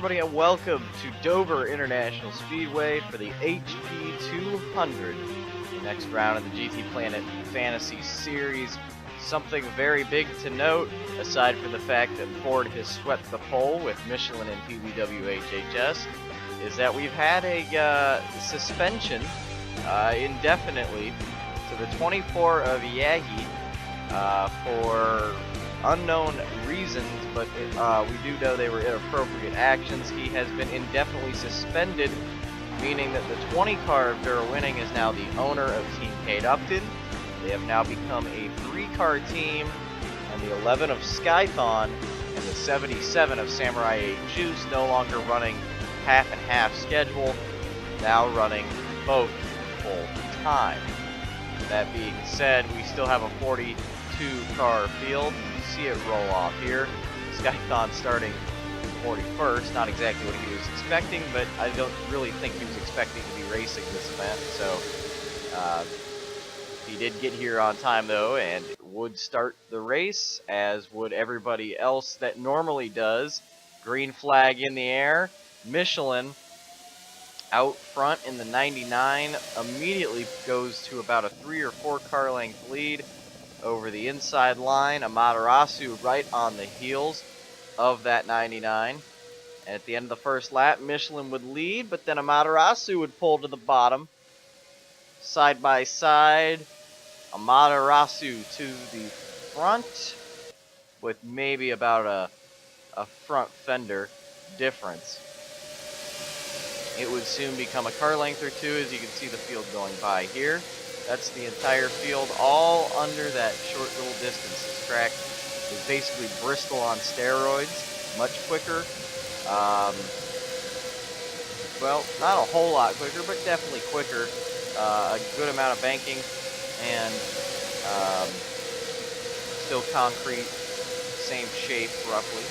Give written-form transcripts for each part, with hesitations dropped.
everybody, and welcome to Dover International Speedway for the HP 200, the next round of the GT Planet Fantasy Series. Something very big to note, aside from the fact that Ford has swept the pole with Michelin and PBWHHS, is that we've had a suspension indefinitely to the 24 of Yagi for unknown reasons, but we do know they were inappropriate actions. He has been indefinitely suspended, meaning that the 20 car of Dura Winning is now the owner of Team Kate Upton. They have now become a 3-car team, and the 11 of Skython and the 77 of Samurai 8 Juice no longer running half and half schedule, now running both full time. That being said, we still have a 42-car field. See it roll off here. Skython starting 41st, not exactly what he was expecting, but I don't really think he was expecting to be racing this event, so he did get here on time though, and would start the race, as would everybody else that normally does. Green flag in the air. Michelin out front in the 99 immediately goes to about a 3 or 4 car length lead over the inside line. Amaterasu right on the heels of that 99. And at the end of the first lap, Michelin would lead, but then Amaterasu would pull to the bottom. Side by side, Amaterasu to the front with maybe about a front fender difference. It would soon become a car length or two, as you can see the field going by here. That's the entire field, all under that short little distance. This track is basically Bristol on steroids, much quicker. Well, not a whole lot quicker, but definitely quicker. A good amount of banking, and still concrete, same shape roughly.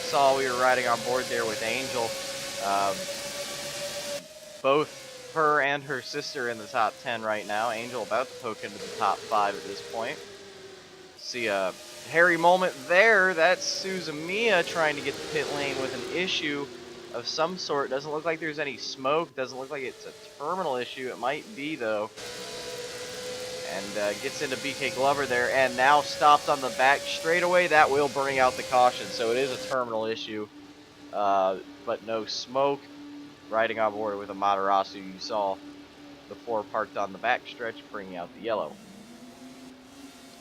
Saw we were riding on board there with Angel. Both her and her sister in the top 10 right now. Angel about to poke into the top 5 at this point. See a hairy moment there. That's Suzumiya trying to get the pit lane with an issue of some sort. Doesn't look like there's any smoke. Doesn't look like it's a terminal issue. It might be though. And gets into BK Glover there, and now stopped on the back straightaway. That will bring out the caution. So it is a terminal issue, but no smoke. Riding on board with Amaterasu, you saw the 4 parked on the back stretch, bringing out the yellow.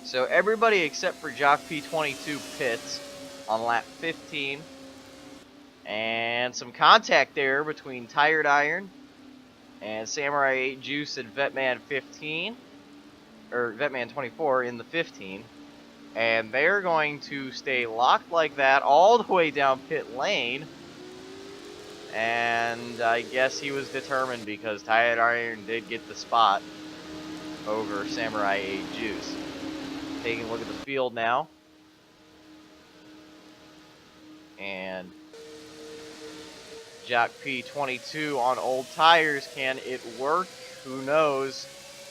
So everybody except for Jock P22 pits on lap 15. And some contact there between Tired Iron and Samurai 8 Juice and Vetman 15. Or Vetman 24 in the 15. And they're going to stay locked like that all the way down pit lane. And I guess he was determined, because Tired Iron did get the spot over Samurai 8 Juice. Taking a look at the field now. And Jock P22 on old tires. Can it work? Who knows?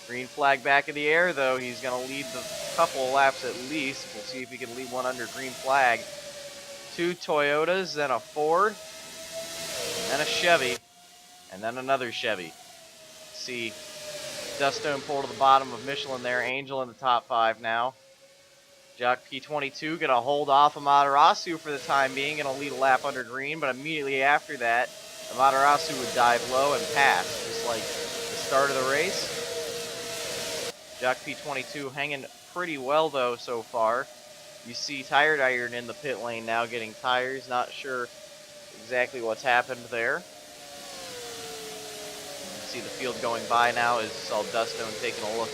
Green flag back in the air though. He's going to lead the couple of laps at least. We'll see if he can lead one under green flag. 2 Toyotas, then a Ford. And then a Chevy, and then another Chevy. See Duststone pull to the bottom of Michelin there. Angel in the top 5 now. Jock P22 going to hold off Amaterasu for the time being. Going to lead a lap under green, but immediately after that, Amaterasu would dive low and pass, just like the start of the race. Jock P22 hanging pretty well, though, so far. You see Tired Iron in the pit lane now getting tires. Not sure exactly what's happened there. You see the field going by now as saw Duststone taking a look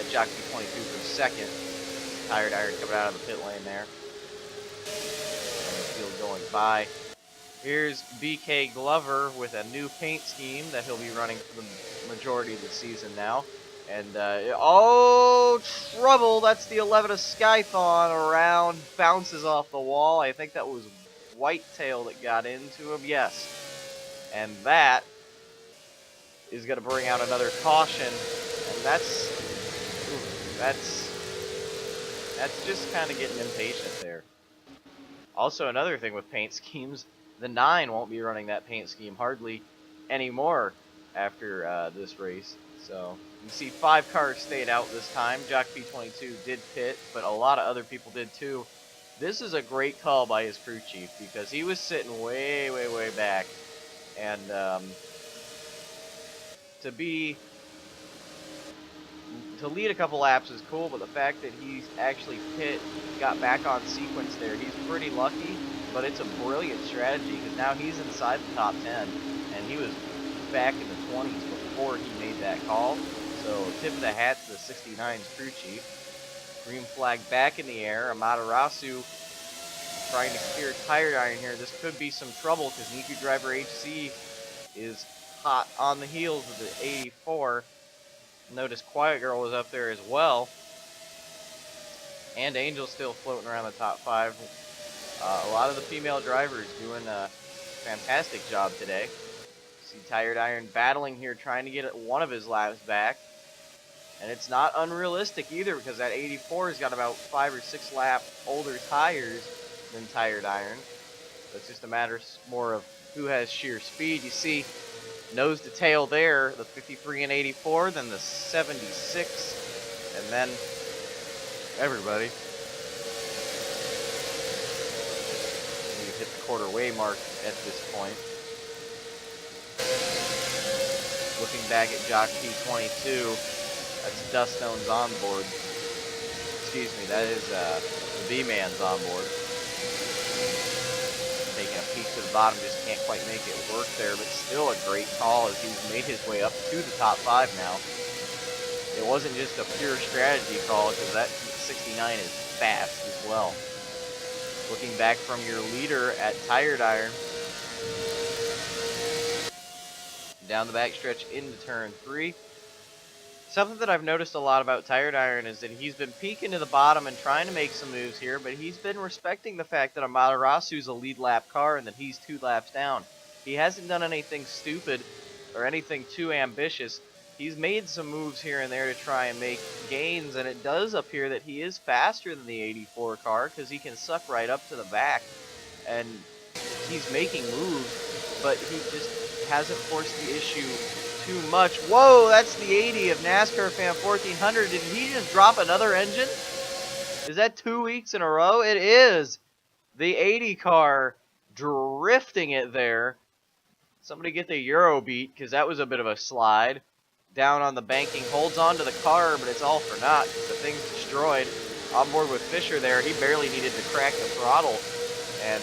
at Jock P22 for second. Tired Iron coming out of the pit lane there. And the field going by. Here's BK Glover with a new paint scheme that he'll be running for the majority of the season now. And, oh, trouble! That's the 11 of Skython around, bounces off the wall. I think that was Whitetail that got into him, yes. And that is going to bring out another caution, and that's just kind of getting impatient there. Also, another thing with paint schemes, The 9 won't be running that paint scheme hardly anymore after this race. So you see 5 cars stayed out this time. Jock P22 did pit, but a lot of other people did too. This is a great call by his crew chief because he was sitting way, way, way back. And to lead a couple laps is cool, but the fact that he's actually got back on sequence there, he's pretty lucky, but it's a brilliant strategy because now he's inside the top 10, and he was back in the 20s before he made that call. So tip of the hat to the 69's crew chief. Green flag back in the air. Amaterasu trying to clear tire iron here. This could be some trouble because Niku Driver HC is hot on the heels of the 84. Notice Quiet Girl was up there as well. And Angel still floating around the top 5. A lot of the female drivers doing a fantastic job today. See Tired Iron battling here, trying to get one of his laps back. And it's not unrealistic either because that 84 has got about 5 or 6 lap older tires than Tired Iron. So it's just a matter more of who has sheer speed. You see nose to tail there, the 53 and 84, then the 76, and then everybody. You hit the quarter way mark at this point. Looking back at Jock P22, that's Duststone's onboard. Excuse me, that is the B-Man's onboard. Taking a peek to the bottom, just can't quite make it work there, but still a great call as he's made his way up to the top 5 now. It wasn't just a pure strategy call because that 69 is fast as well. Looking back from your leader at Tired Iron. Down the backstretch into turn 3. Something that I've noticed a lot about Tired Iron is that he's been peeking to the bottom and trying to make some moves here, but he's been respecting the fact that Amaterasu's a lead lap car and that he's 2 laps down. He hasn't done anything stupid or anything too ambitious. He's made some moves here and there to try and make gains, and it does appear that he is faster than the 84 car because he can suck right up to the back, and he's making moves, but he just hasn't forced the issue too much. Whoa, that's the 80 of NASCAR Fan 1400. Did he just drop another engine? Is that 2 weeks in a row? It is. The 80 car drifting it there. Somebody get the Euro beat because that was a bit of a slide. Down on the banking, holds on to the car, but it's all for naught because the thing's destroyed. On board with Fisher there, he barely needed to crack the throttle. And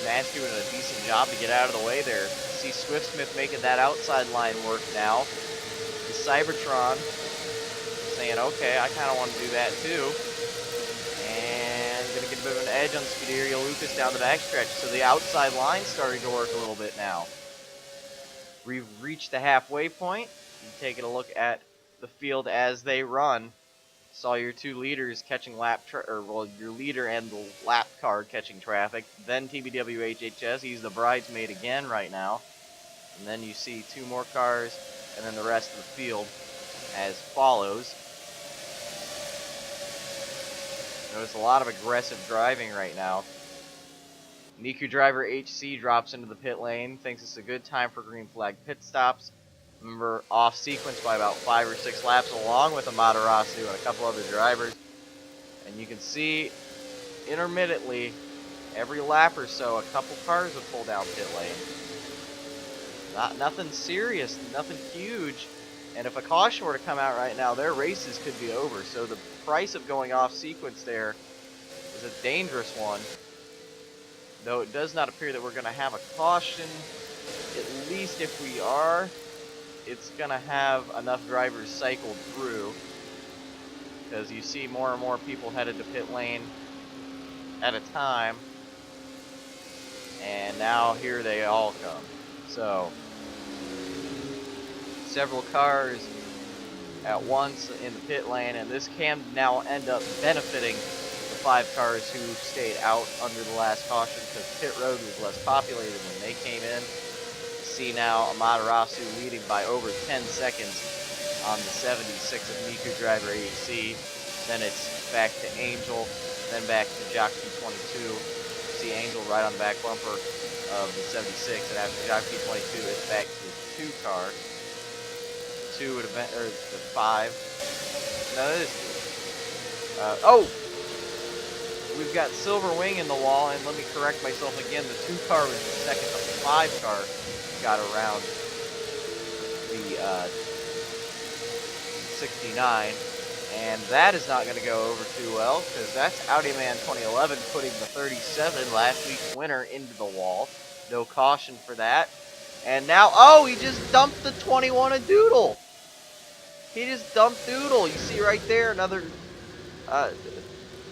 Nash doing a decent job to get out of the way there. See Swiftsmith making that outside line work now. The Cybertron saying, okay, I kind of want to do that too. And going to get a bit of an edge on Scuderia Lucas down the backstretch. So the outside line's starting to work a little bit now. We've reached the halfway point. You're taking a look at the field as they run. Saw your 2 leaders catching your leader and the lap car catching traffic. Then TBW HHS, he's the bridesmaid again right now. And then you see 2 more cars, and then the rest of the field as follows. Notice a lot of aggressive driving right now. Niku Driver HC drops into the pit lane, thinks it's a good time for green flag pit stops. Remember, off sequence by about 5 or 6 laps along with Amaterasu and a couple other drivers. And you can see intermittently, every lap or so, a couple cars would pull down pit lane. Nothing serious, nothing huge. And if a caution were to come out right now, their races could be over. So the price of going off sequence there is a dangerous one. Though it does not appear that we're going to have a caution. At least if we are, it's going to have enough drivers cycled through. Because you see more and more people headed to pit lane at a time. And now here they all come. So, several cars at once in the pit lane, and this can now end up benefiting the 5 cars who stayed out under the last caution because pit road was less populated when they came in. See now Amaterasu leading by over 10 seconds on the 76 of Niku Driver AC. Then it's back to Angel, then back to Jockey 22. See Angel right on the back bumper. of the 76, and after Jockey 22, it's back to the 2 car. 2 would have been, or the 5. No, it is 2. Oh! We've got Silver Wing in the wall, and let me correct myself again. The 2 car was the second. The 5 car got around the 69, and that is not going to go over too well because that's Audi Man 2011 putting the 37, last week's winner, into the wall. No caution for that. And now, oh, he just dumped the 21 of Doodle. He just dumped Doodle. You see right there, another.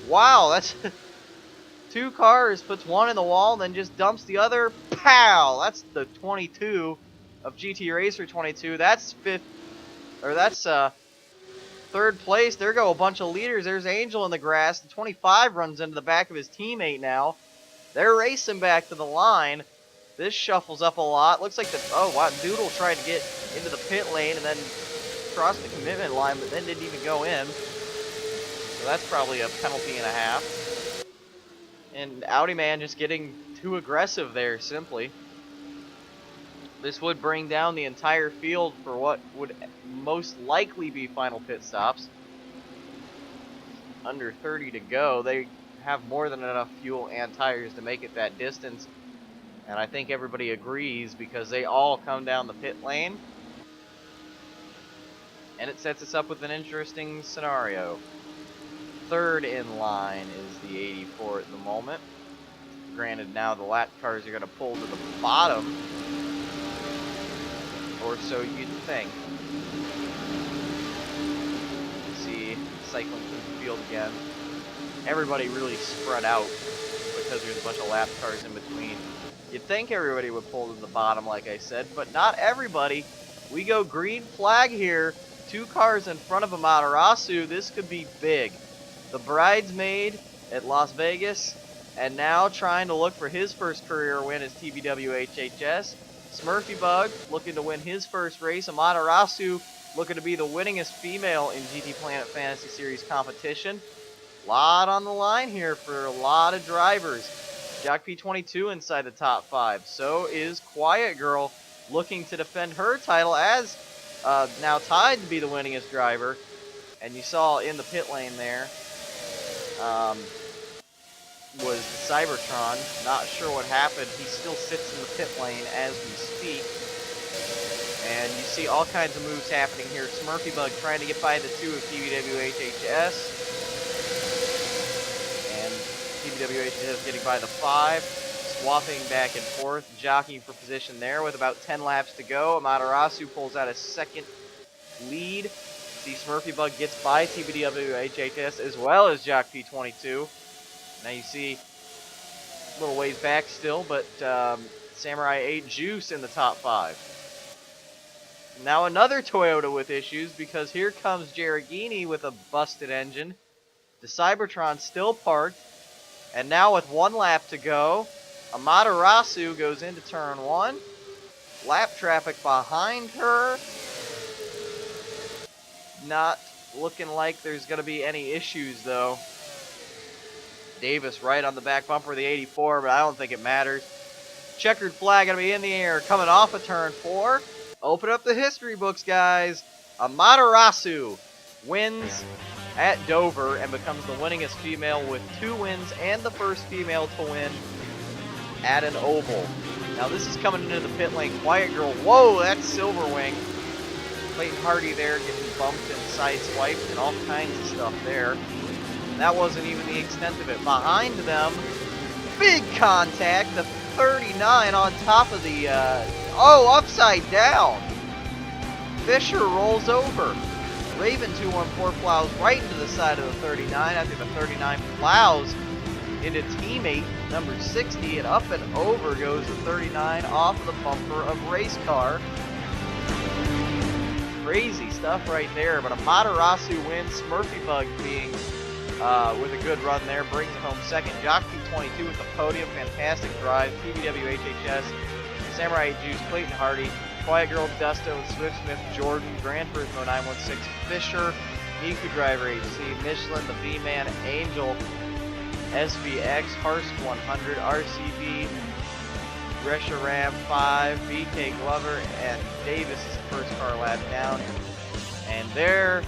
Wow, that's 2 cars, puts 1 in the wall, then just dumps the other. Pow! That's the 22 of GT Racer 22. That's third place. There go a bunch of leaders. There's Angel in the grass. The 25 runs into the back of his teammate now. They're racing back to the line. This shuffles up a lot. Looks like oh wow, Doodle tried to get into the pit lane and then crossed the commitment line, but then didn't even go in. So that's probably a penalty and a half. And Audi Man just getting too aggressive there, simply. This would bring down the entire field for what would most likely be final pit stops. Under 30 to go. They have more than enough fuel and tires to make it that distance. And I think everybody agrees because they all come down the pit lane. And it sets us up with an interesting scenario. Third in line is the 84 at the moment. Granted, now the lap cars are going to pull to the bottom. Or so you'd think. See, cycling through the field again. Everybody really spread out because there's a bunch of lap cars in between. You'd think everybody would pull to the bottom, like I said, but not everybody. We go green flag here. 2 cars in front of Amaterasu. This could be big. The bridesmaid at Las Vegas, and now trying to look for his first career win is TBW HHS. Smurfy Bug looking to win his first race. Amaterasu looking to be the winningest female in GT Planet Fantasy Series competition. Lot on the line here for a lot of drivers. Jock P22 inside the top 5. So is Quiet Girl looking to defend her title as now tied to be the winningest driver. And you saw in the pit lane there was the Cybertron. Not sure what happened. He still sits in the pit lane as we speak. And you see all kinds of moves happening here. Smurfy Bug trying to get by the 2 of TBWHHS. And TBWHHS getting by the 5. Swapping back and forth. Jockeying for position there with about 10 laps to go. Amaterasu pulls out a second lead. See Smurfy Bug gets by TBWHHS as well as Jock P22. Now you see a little ways back still, but Samurai 8 Juice in the top 5. Now another Toyota with issues because here comes Jaragini with a busted engine. The Cybertron still parked. And now with 1 lap to go, Amaterasu goes into turn 1. Lap traffic behind her. Not looking like there's going to be any issues though. Davis right on the back bumper of the 84, but I don't think it matters. Checkered flag going to be in the air coming off of turn 4. Open up the history books, guys. Amaterasu wins at Dover and becomes the winningest female with 2 wins and the first female to win at an oval. Now this is coming into the pit lane. Quiet Girl. Whoa, that's Silver Wing. Clayton Hardy there getting bumped and sideswiped and all kinds of stuff there. That wasn't even the extent of it. Behind them, big contact. The 39 on top of the, upside down. Fisher rolls over. Raven 214 plows right into the side of the 39. After the 39 plows into teammate number 60, and up and over goes the 39 off of the bumper of race car. Crazy stuff right there, but Amaterasu wins. Smurfy Bug being with a good run there, brings it home second. Jock P22 with the podium, fantastic drive. TBWHHS, Samurai Juice, Clayton Hardy, Quiet Girl, Dusto, Swift Smith, Jordan, Grand Turismo 916, Fisher, Miku Driver HC, Michelin, the V-Man, Angel, SVX, Harsk 100, RCB, Gresha Ram 5, BK Glover, and Davis is the first car lap down. And there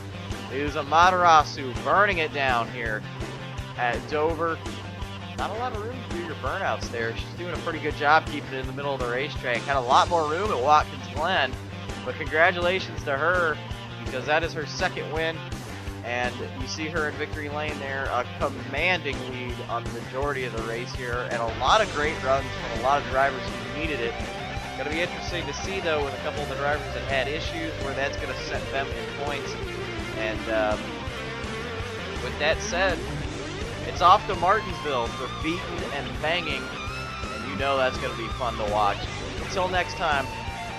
is Amaterasu burning it down here at Dover. Not a lot of room to do your burnouts there. She's doing a pretty good job keeping it in the middle of the racetrack. Had a lot more room at Watkins Glen, but congratulations to her because that is her second win. And you see her in victory lane there, a commanding lead on the majority of the race here, and a lot of great runs from a lot of drivers who needed it. Going to be interesting to see, though, with a couple of the drivers that had issues, where that's going to set them in points. And with that said, it's off to Martinsville for beating and banging, and you know that's going to be fun to watch. Until next time,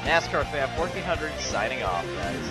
NASCAR Fan 1400 signing off, guys.